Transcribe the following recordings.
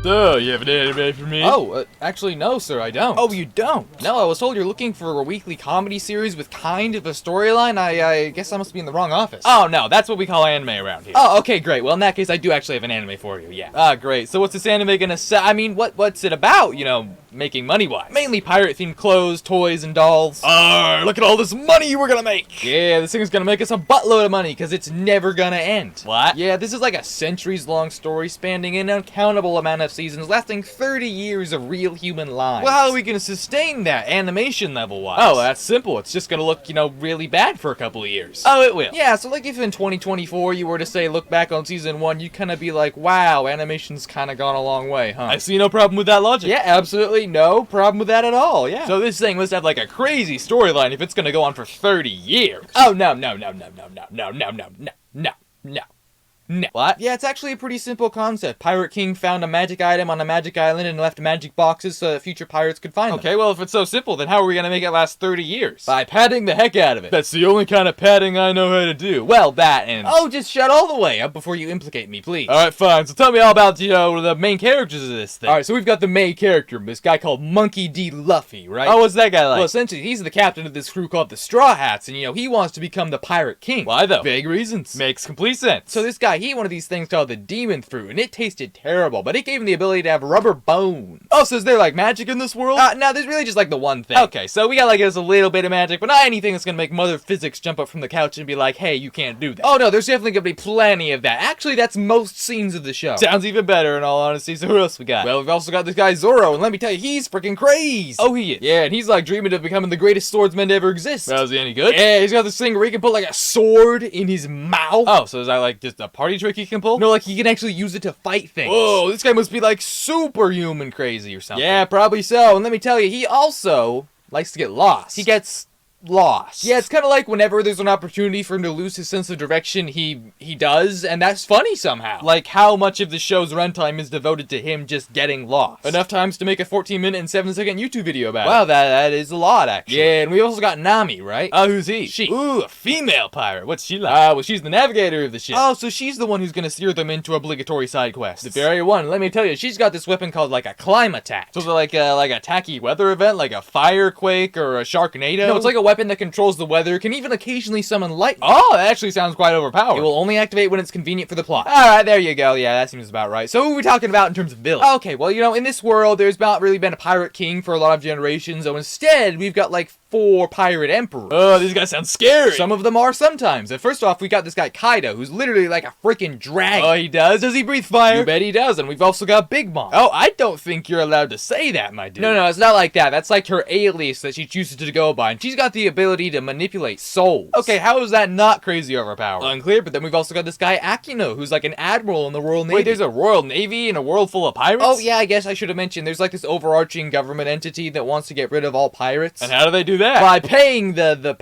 So, you have an anime for me? Oh, actually no, sir, I don't. Oh, you don't? No, I was told you're looking for a weekly comedy series with kind of a storyline. I guess I must be in the wrong office. Oh, no, that's what we call anime around here. Oh, okay, great. Well, in that case, I do actually have an anime for you, yeah. Ah, great. So what's this anime gonna say? I mean, what's it about, you know, making money-wise? Mainly pirate-themed clothes, toys, and dolls. Look at all this money we're gonna make! Yeah, this thing's gonna make us a buttload of money, because it's never gonna end. What? Yeah, this is like a centuries-long story spanning an uncountable amount of seasons, lasting 30 years of real human lives. Well, how are we gonna sustain that, animation level-wise? Oh, that's simple. It's just gonna look, you know, really bad for a couple of years. Oh, it will? Yeah, so like if in 2024 you were to say, look back on season 1, you'd kind of be like, wow, animation's kind of gone a long way, huh? I see no problem with that logic. Yeah, absolutely no problem with that at all, yeah. So this thing must have like a crazy storyline if it's gonna go on for 30 years. Oh, no. What? Yeah, it's actually a pretty simple concept. Pirate King found a magic item on a magic island and left magic boxes so that future pirates could find them. Okay, well, if it's so simple, then how are we gonna make it last 30 years? By padding the heck out of it. That's the only kind of padding I know how to do. Well, that and... Oh, just shut all the way up before you implicate me, please. Alright, fine. So tell me all about, you know, the main characters of this thing. Alright, so we've got the main character, this guy called Monkey D. Luffy, right? Oh, what's that guy like? Well, essentially, he's the captain of this crew called the Straw Hats, and, you know, he wants to become the Pirate King. Why, though? Vague reasons. Makes complete sense. So this guy, he ate one of these things called the demon fruit, and it tasted terrible, but it gave him the ability to have rubber bones. Oh, so is there, like, magic in this world? No, there's really just, like, the one thing. Okay, so we got, like, a little bit of magic, but not anything that's gonna make Mother Physics jump up from the couch and be like, hey, you can't do that. Oh, no, there's definitely gonna be plenty of that. Actually, that's most scenes of the show. Sounds even better, in all honesty. So who else we got? Well, we've also got this guy Zoro, and let me tell you, he's freaking crazy. Oh, he is? Yeah, and he's, like, dreaming of becoming the greatest swordsman to ever exist. Well, is he any good? Yeah, he's got this thing where he can put, like, a sword in his mouth. Oh, so is that, like, just a party trick he can pull? No, like, he can actually use it to fight things. Whoa, this guy must be, like, superhuman crazy or something. Yeah, probably so. And let me tell you, he also likes to get lost. He gets lost. Yeah, it's kind of like whenever there's an opportunity for him to lose his sense of direction, he does, and that's funny somehow. Like, how much of the show's runtime is devoted to him just getting lost? Enough times to make a 14-minute and 7-second YouTube video about it. Wow, that is a lot, actually. Yeah, and we also got Nami, right? Oh, who's he? She. Ooh, a female pirate. What's she like? Well, she's the navigator of the ship. Oh, so she's the one who's gonna steer them into obligatory side quests. The very one. Let me tell you, she's got this weapon called, like, a climb attack. So is it like a tacky weather event, like a firequake or a sharknado? No, it's like a weapon that controls the weather, can even occasionally summon lightning. Oh, that actually sounds quite overpowered. It will only activate when it's convenient for the plot. Alright, there you go. Yeah, that seems about right. So who are we talking about in terms of villains? Okay, well, you know, in this world, there's not really been a pirate king for a lot of generations, so instead, we've got, like, 4 pirate emperors. Oh, these guys sound scary. Some of them are sometimes. And first off, we got this guy Kaido, who's literally like a freaking dragon. Oh, he does? Does he breathe fire? You bet he does. And we've also got Big Mom. Oh, I don't think you're allowed to say that, my dude. No, it's not like that. That's like her alias that she chooses to go by. And she's got the ability to manipulate souls. Okay, how is that not crazy overpowered? Unclear, but then we've also got this guy Akino, who's like an admiral in the Royal Navy. Wait, there's a Royal Navy in a world full of pirates? Oh, yeah, I guess I should have mentioned. There's like this overarching government entity that wants to get rid of all pirates. And how do they do that? By paying the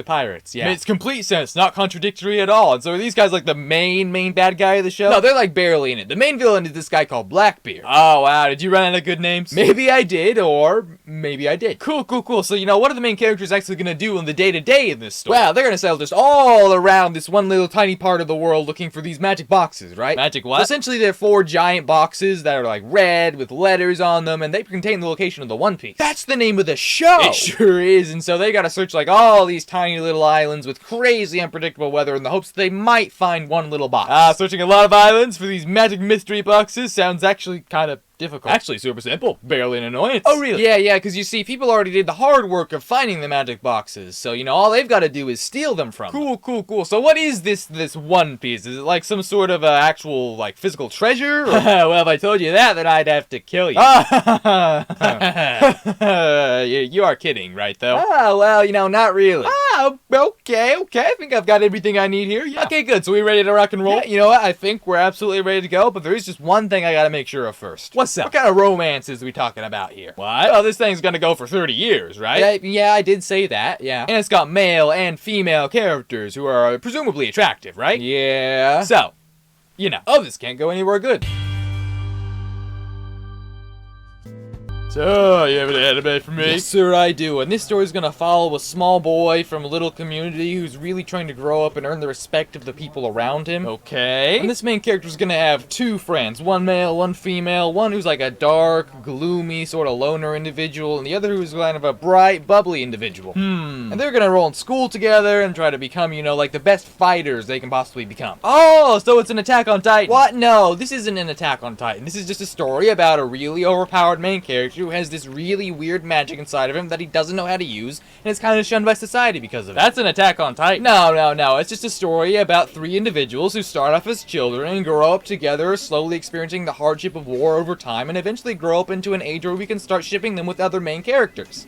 pirates, yeah. Makes complete sense, not contradictory at all. And so are these guys like the main bad guy of the show? No, they're like barely in it. The main villain is this guy called Blackbeard. Oh, wow. Did you run out of good names? Maybe I did, or maybe I did. Cool. So, you know, what are the main characters actually gonna do in the day-to-day in this story? Well, they're gonna sail just all around this one little tiny part of the world looking for these magic boxes, right? Magic what? So essentially, they're 4 giant boxes that are like red with letters on them, and they contain the location of the One Piece. That's the name of the show! It sure is, and so they gotta search like all these tiny little islands with crazy unpredictable weather in the hopes that they might find one little box. Searching a lot of islands for these magic mystery boxes sounds actually kind of difficult. Actually, super simple. Barely an annoyance. Oh, really? Yeah, because you see, people already did the hard work of finding the magic boxes, so, you know, all they've got to do is steal them from them. Cool. So what is this One Piece? Is it like some sort of actual, like, physical treasure? Or... Well, if I told you that, then I'd have to kill you. You are kidding, right, though? Well, you know, not really. Okay. I think I've got everything I need here, yeah. Okay, good. So we ready to rock and roll? Yeah, you know what? I think we're absolutely ready to go, but there is just one thing I gotta make sure of first. What's up? What kind of romances are we talking about here? What? Well, this thing's gonna go for 30 years, right? Yeah, I did say that, yeah. And it's got male and female characters who are presumably attractive, right? Yeah. So, you know, this can't go anywhere good. So, you have an anime for me? Yes, sir, I do. And this story is gonna follow a small boy from a little community who's really trying to grow up and earn the respect of the people around him. Okay. And this main character is gonna have two friends, one male, one female, one who's like a dark, gloomy, sort of loner individual, and the other who's kind of a bright, bubbly individual. And they're gonna enroll in school together and try to become, you know, like the best fighters they can possibly become. Oh, so it's an Attack on Titan. What? No, this isn't an Attack on Titan. This is just a story about a really overpowered main character who has this really weird magic inside of him that he doesn't know how to use, and is kind of shunned by society because of it. That's an Attack on Titan. No. It's just a story about three individuals who start off as children and grow up together, slowly experiencing the hardship of war over time, and eventually grow up into an age where we can start shipping them with other main characters.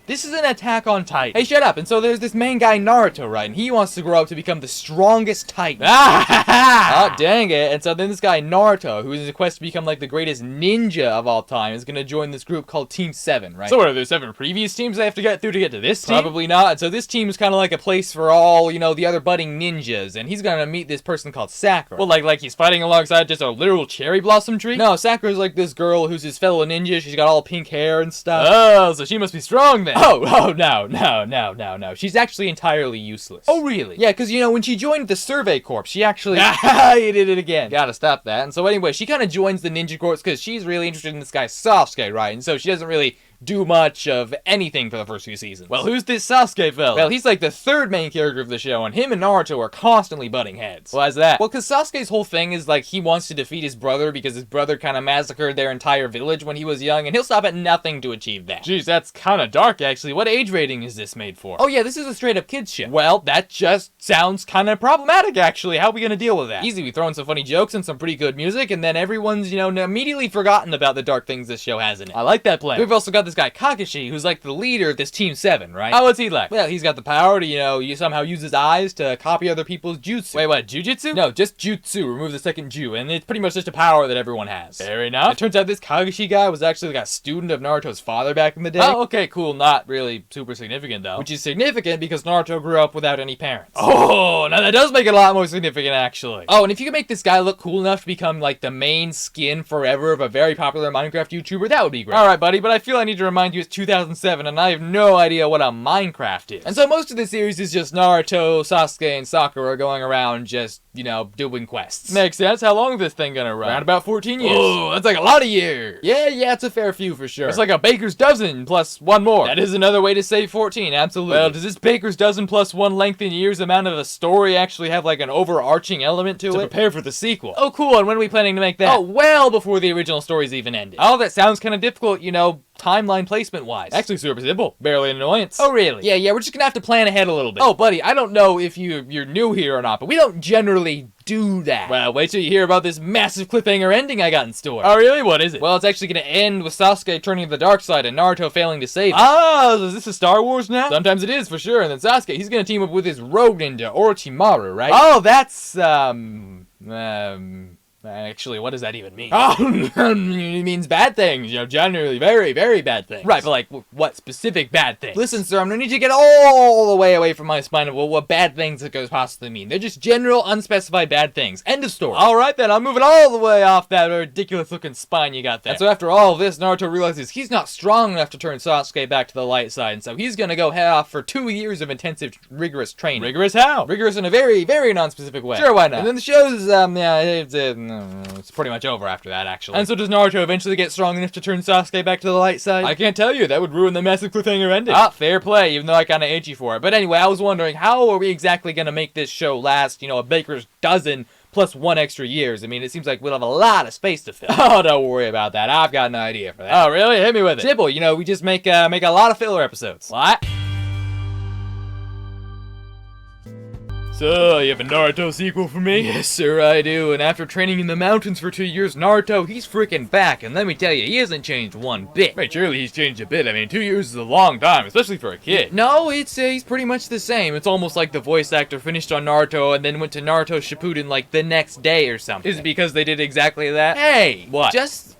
This is an Attack on Titan. Hey, shut up. And so there's this main guy, Naruto, right? And he wants to grow up to become the strongest Titan. Oh, dang it. And so then this guy, Naruto, who is in a quest to become like the greatest ninja of all time, is going to join this group called Team 7, right? So what, are there 7 previous teams they have to get through to get to this team? Probably not. And so this team is kind of like a place for all, you know, the other budding ninjas. And he's going to meet this person called Sakura. Well, like he's fighting alongside just a literal cherry blossom tree? No, Sakura's like this girl who's his fellow ninja. She's got all pink hair and stuff. Oh, so she must be strong then. Oh, no. She's actually entirely useless. Oh, really? Yeah, because, you know, when she joined the Survey Corps, she actually... You did it again. Gotta stop that. And so anyway, she kind of joins the Ninja Corps because she's really interested in this guy Sasuke, right? And so she doesn't really do much of anything for the first few seasons. Well, who's this Sasuke fella? Well, he's like the third main character of the show, and him and Naruto are constantly butting heads. Why's that? Well, because Sasuke's whole thing is like he wants to defeat his brother because his brother kind of massacred their entire village when he was young, and he'll stop at nothing to achieve that. Jeez, that's kind of dark, actually. What age rating is this made for? Oh yeah, this is a straight up kids show. Well, that just sounds kind of problematic, actually. How are we gonna deal with that? Easy, we throw in some funny jokes and some pretty good music, and then everyone's, you know, immediately forgotten about the dark things this show has in it. I like that plan. We've also got this guy Kakashi, who's like the leader of this Team 7, right? Oh, what's he like? Well, he's got the power to, you know, you somehow use his eyes to copy other people's jutsu. Wait, what, jujutsu? No, just jutsu. Remove the second ju, and it's pretty much just a power that everyone has. Fair enough. It turns out this Kakashi guy was actually like a student of Naruto's father back in the day. Oh, okay, cool. Not really super significant, though. Which is significant because Naruto grew up without any parents. Oh, now that does make it a lot more significant, actually. Oh, and if you could make this guy look cool enough to become like the main skin forever of a very popular Minecraft YouTuber, that would be great. Alright, buddy, but I feel I need to remind you it's 2007 and I have no idea what a Minecraft is. And so most of the series is just Naruto, Sasuke, and Sakura going around just, you know, doing quests. Makes sense. How long is this thing gonna run? Around about 14 years. Oh, that's like a lot of years. Yeah, it's a fair few for sure. It's like a baker's dozen plus one more. That is another way to say 14, absolutely. Well, does this baker's dozen plus one length in years amount of a story actually have like an overarching element to it? Prepare for the sequel. Oh, cool. And when are we planning to make that? Oh, well before the original stories even ended. Oh, that sounds kind of difficult, you know, timeline placement-wise. Actually super simple. Barely an annoyance. Oh, really? Yeah, we're just gonna have to plan ahead a little bit. Oh, buddy, I don't know if you're new here or not, but we don't generally do that. Well, wait till you hear about this massive cliffhanger ending I got in store. Oh, really? What is it? Well, it's actually gonna end with Sasuke turning to the dark side and Naruto failing to save him. Ah, is this a Star Wars now? Sometimes it is, for sure. And then Sasuke, he's gonna team up with his rogue ninja, Orochimaru, right? Oh, that's, Actually, what does that even mean? Oh, it means bad things, you know, generally very, very bad things. Right, but like, what specific bad things? Listen, sir, I'm gonna need you to get all the way away from my spine of what bad things it could possibly mean. They're just general, unspecified bad things. End of story. Alright then, I'm moving all the way off that ridiculous-looking spine you got there. And so after all of this, Naruto realizes he's not strong enough to turn Sasuke back to the light side, and so he's gonna go head off for 2 years of intensive, rigorous training. Rigorous how? Rigorous in a very, very non-specific way. Sure, why not? And then the show's, it's pretty much over after that, actually. And so does Naruto eventually get strong enough to turn Sasuke back to the light side? I can't tell you. That would ruin the massive cliffhanger ending. Ah, fair play, even though I kinda hate you for it. But anyway, I was wondering, how are we exactly gonna make this show last, you know, a baker's dozen plus 1 extra years? I mean, it seems like we'll have a lot of space to fill. Oh, don't worry about that. I've got an idea for that. Oh, really? Hit me with it. Simple. You know, we just make a lot of filler episodes. What? So, you have a Naruto sequel for me? Yes, sir, I do. And after training in the mountains for 2 years, Naruto, he's freaking back. And let me tell you, he hasn't changed one bit. Wait, surely he's changed a bit. I mean, 2 years is a long time, especially for a kid. No, he's pretty much the same. It's almost like the voice actor finished on Naruto and then went to Naruto Shippuden like the next day or something. Is it because they did exactly that? Hey! What? Just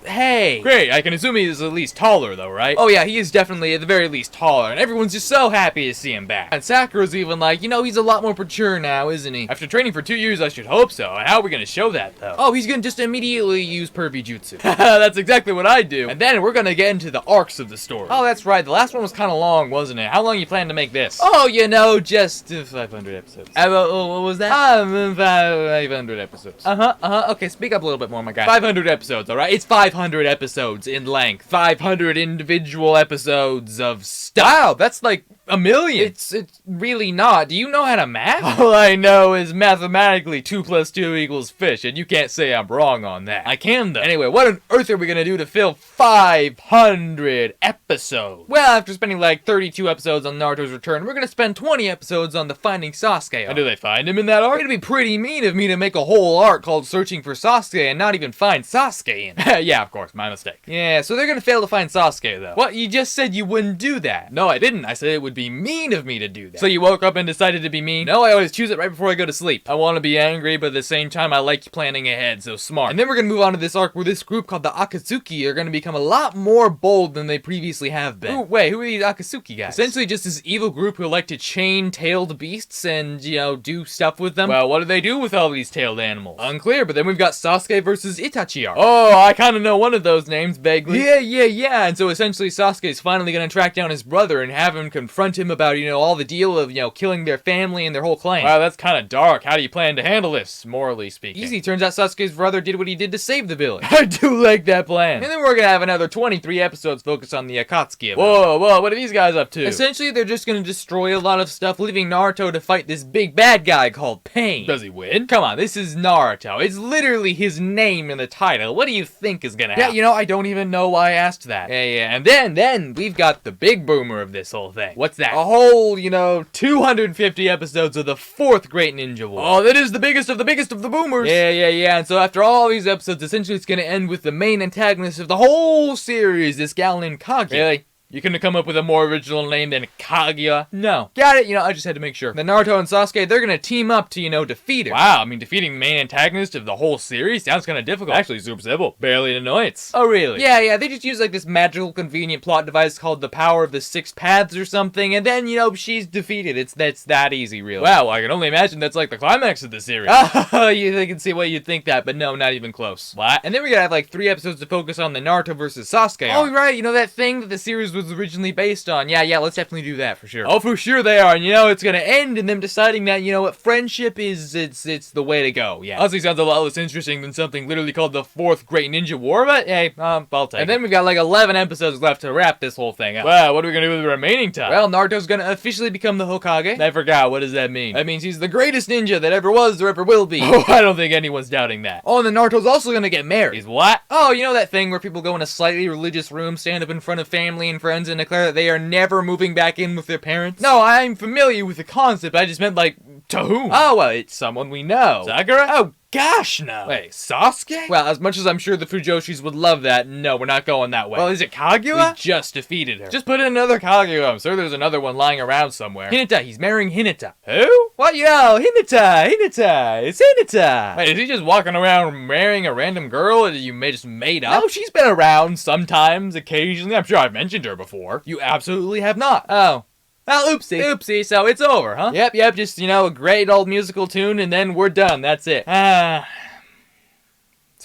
hey. Great, I can assume he's at least taller though, right? Oh yeah, he is definitely at the very least taller, and everyone's just so happy to see him back. And Sakura's even like, you know, he's a lot more mature now, isn't he? After training for 2 years, I should hope so. And how are we gonna show that though? Oh, he's gonna just immediately use pervy jutsu. That's exactly what I do. And then we're gonna get into the arcs of the story. Oh, that's right. The last one was kind of long, wasn't it? How long you plan to make this? Oh, you know, just 500 episodes. What was that? 500 episodes. Okay, speak up a little bit more, my guy. 500 episodes, alright? It's 500 episodes in length. 500 individual episodes of stuff. Wow, that's like a million. It's really not. Do you know how to math? All I know is mathematically 2 + 2 equals fish, and you can't say I'm wrong on that. I can though. Anyway, what on earth are we gonna do to fill 500 episodes? Well, after spending like 32 episodes on Naruto's return, we're gonna spend 20 episodes on the Finding Sasuke arc. And do they find him in that arc? It'd be pretty mean of me to make a whole arc called Searching for Sasuke and not even find Sasuke in it. Yeah, of course, my mistake. Yeah, so they're gonna fail to find Sasuke though. What? You just said you wouldn't do that. No, I didn't. I said it would be mean of me to do that. So you woke up and decided to be mean? No, I always choose it right before I go to sleep. I want to be angry, but at the same time, I like planning ahead, so smart. And then we're gonna move on to this arc where this group called the Akatsuki are gonna become a lot more bold than they previously have been. Ooh, wait, who are these Akatsuki guys? Essentially just this evil group who like to chain tailed beasts and, you know, do stuff with them. Well, what do they do with all these tailed animals? Unclear, but then we've got Sasuke versus Itachi arc. Oh, I kind of know one of those names vaguely. Yeah. And so essentially Sasuke's finally gonna track down his brother and have him confront him about, you know, all the deal of, you know, killing their family and their whole clan. Wow, that's kind of dark. How do you plan to handle this, morally speaking? Easy. Turns out Sasuke's brother did what he did to save the village. I do like that plan. And then we're gonna have another 23 episodes focused on the Akatsuki. Whoa, what are these guys up to? Essentially, they're just gonna destroy a lot of stuff, leaving Naruto to fight this big bad guy called Pain. Does he win? Come on, this is Naruto. It's literally his name in the title. What do you think is gonna happen? Yeah, you know, I don't even know why I asked that. Yeah. And then we've got the big boomer of this whole thing. What's that? A whole, you know, 250 episodes of the fourth Great Ninja War. Oh, that is the biggest of the boomers. Yeah. And so after all these episodes, essentially it's gonna end with the main antagonist of the whole series, this gal named Kaguya. Really? You couldn't have come up with a more original name than Kaguya? No. Got it? You know, I just had to make sure. Then Naruto and Sasuke, they're gonna team up to, you know, defeat her. Wow, I mean, defeating the main antagonist of the whole series sounds kind of difficult. Actually, super simple. Barely an annoyance. Oh, really? Yeah, they just use, like, this magical, convenient plot device called the power of the 6 paths or something, and then, you know, she's defeated. That's that easy, really. Wow, I can only imagine that's, like, the climax of the series. You can see why you'd think that, but no, not even close. What? And then we're gonna have, like, 3 episodes to focus on the Naruto versus Sasuke arc. Oh, right, you know that thing that the series was originally based on? Yeah, let's definitely do that for sure. Oh, for sure they are. And you know, it's gonna end in them deciding that, you know what, friendship is, it's the way to go. Yeah. Honestly, sounds a lot less interesting than something literally called the Fourth Great Ninja War, but hey, I'll take it. And then we've got like 11 episodes left to wrap this whole thing up. Wow, what are we gonna do with the remaining time? Well, Naruto's gonna officially become the Hokage. I forgot, what does that mean? That means he's the greatest ninja that ever was or ever will be. Oh, I don't think anyone's doubting that. Oh, and then Naruto's also gonna get married. He's what? Oh, you know that thing where people go in a slightly religious room, stand up in front of family and friends, and declare that they are never moving back in with their parents? No, I'm familiar with the concept. I just meant, like, to whom? Oh, well, it's someone we know. Sakura? Oh, gosh, no. Wait, Sasuke? Well, as much as I'm sure the Fujoshis would love that, no, we're not going that way. Well, is it Kaguya? We just defeated her. Just put in another Kaguya. I'm sure there's another one lying around somewhere. Hinata, he's marrying Hinata. Who? What? Yo, Hinata, it's Hinata. Wait, is he just walking around marrying a random girl that you just made up? No, she's been around sometimes, occasionally. I'm sure I've mentioned her before. You absolutely have not. Oh. Well, oopsie, so it's over, huh? Yep, just, you know, a great old musical tune, and then we're done, that's it. So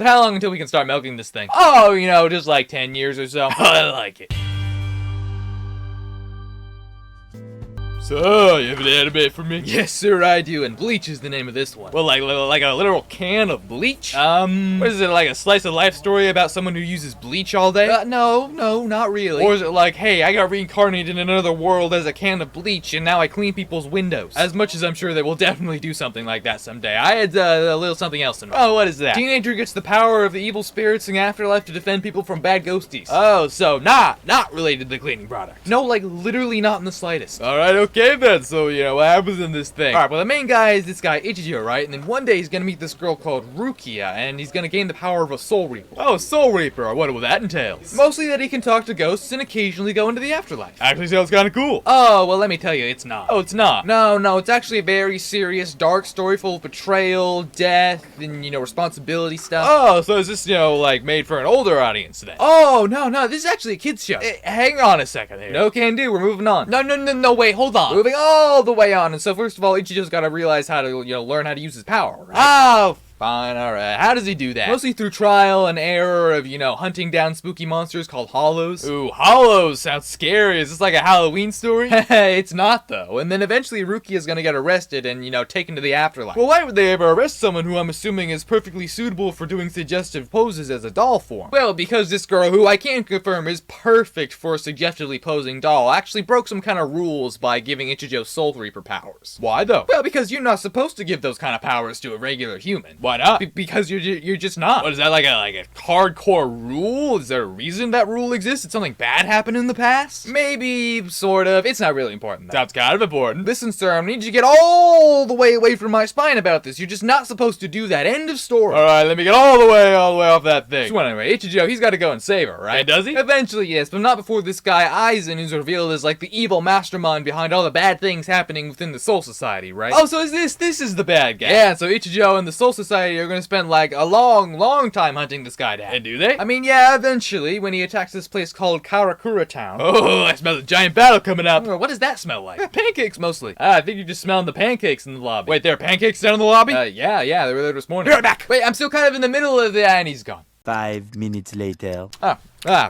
how long until we can start milking this thing? Oh, you know, just like 10 years or so. I like it. So, you have an anime for me? Yes, sir, I do, and Bleach is the name of this one. Well, like a literal can of bleach? What What is it, like a slice of life story about someone who uses bleach all day? No, not really. Or is it like, hey, I got reincarnated in another world as a can of bleach, and now I clean people's windows? As much as I'm sure they will definitely do something like that someday, I had a little something else in mind. Oh, what is that? Teenager gets the power of the evil spirits in afterlife to defend people from bad ghosties. Oh, so not related to the cleaning product. No, like literally not in the slightest. Alright, okay. Okay then, so, what happens in this thing? Alright, well, the main guy is this guy, Ichijo, right? And then one day he's gonna meet this girl called Rukia, and he's gonna gain the power of a Soul Reaper. Oh, a Soul Reaper, I wonder what that entails. Mostly that he can talk to ghosts and occasionally go into the afterlife. Actually sounds kinda cool. Oh, well, let me tell you, it's not. Oh, it's not? No, it's actually a very serious, dark story full of betrayal, death, and, responsibility stuff. Oh, so is this, like, made for an older audience then? Oh, no, this is actually a kid's show. Hang on a second here. No can do, we're moving on. No, wait, hold on. Moving all the way on, and so first of all, Ichijo's gotta realize how to, learn how to use his power, right? Oh, fine, alright. How does he do that? Mostly through trial and error of, hunting down spooky monsters called hollows. Ooh, hollows sounds scary. Is this like a Halloween story? It's not, though. And then eventually Rukia is gonna get arrested and, taken to the afterlife. Well, why would they ever arrest someone who I'm assuming is perfectly suitable for doing suggestive poses as a doll form? Well, because this girl, who I can confirm is perfect for a suggestively posing doll, actually broke some kind of rules by giving Ichijo Soul Reaper powers. Why, though? Well, because you're not supposed to give those kind of powers to a regular human. Why not? Because you're just not. What is that, like a hardcore rule? Is there a reason that rule exists? Did something bad happen in the past? Maybe, sort of. It's not really important, though. Sounds kind of important. Listen, sir, I need you to get all the way away from my spine about this. You're just not supposed to do that. End of story. Alright, let me get all the way off that thing. So anyway, Ichijo, he's gotta go and save her, right? And does he? Eventually, yes, but not before this guy, Aizen, who's revealed as, like, the evil mastermind behind all the bad things happening within the Soul Society, right? Oh, so this is the bad guy. Yeah, so Ichijo and the Soul Society are gonna spend, like, a long time hunting this guy down. And do they? I mean, yeah, eventually, when he attacks this place called Karakura Town. Oh, I smell a giant battle coming up. What does that smell like? Pancakes, mostly. I think you're just smelling the pancakes in the lobby. Wait, there are pancakes down in the lobby? Yeah, they were there this morning. You're back! Wait, I'm still kind of in the middle of the... and he's gone. 5 minutes later.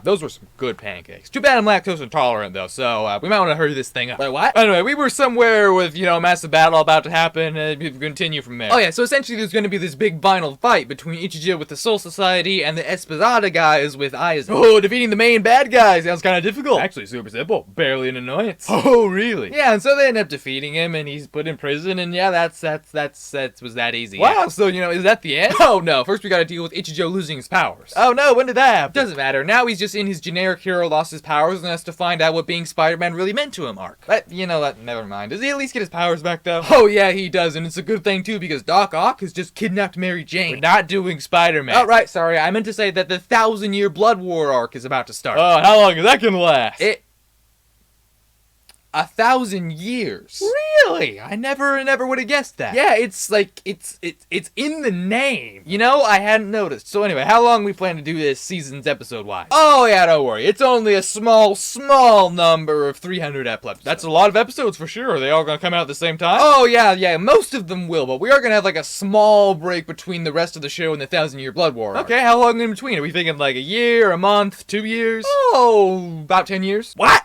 Those were some good pancakes. Too bad I'm lactose intolerant, though, so we might want to hurry this thing up. Wait, what? Anyway, we were somewhere with, a massive battle about to happen, and we continue from there. Oh, yeah, so essentially there's going to be this big final fight between Ichijo with the Soul Society and the Esposada guys with Aizen. Oh, defeating the main bad guy sounds kind of difficult. Actually, super simple. Barely an annoyance. Oh, really? Yeah, and so they end up defeating him, and he's put in prison, and yeah, that was that easy. Wow, yeah. So, is that the end? Oh, no, first we gotta deal with Ichijo losing his powers. Oh, no, when did that happen? Doesn't matter. Now he's just in his generic hero lost his powers and has to find out what being Spider-Man really meant to him arc. But, never mind. Does he at least get his powers back, though? Oh, yeah, he does, and it's a good thing, too, because Doc Ock has just kidnapped Mary Jane. We're not doing Spider-Man. Oh, right, sorry. I meant to say that the 1,000-year Blood War arc is about to start. Oh, how long is that gonna last? 1,000 years. Really? I never would have guessed that. Yeah, it's like, it's in the name. I hadn't noticed. So anyway, how long we plan to do this season's episode-wise? Oh yeah, don't worry. It's only a small number of 300 episodes. That's a lot of episodes for sure. Are they all gonna come out at the same time? Oh yeah, most of them will, but we are gonna have like a small break between the rest of the show and the 1,000-year Blood War arc. Okay, how long in between? Are we thinking like a year, a month, 2 years? Oh, about 10 years. What?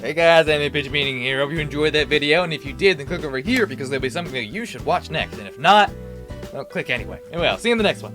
Hey guys, I'm Pitch Meeting here. Hope you enjoyed that video, and if you did, then click over here because there'll be something that you should watch next, and if not, don't click anyway. Anyway, I'll see you in the next one.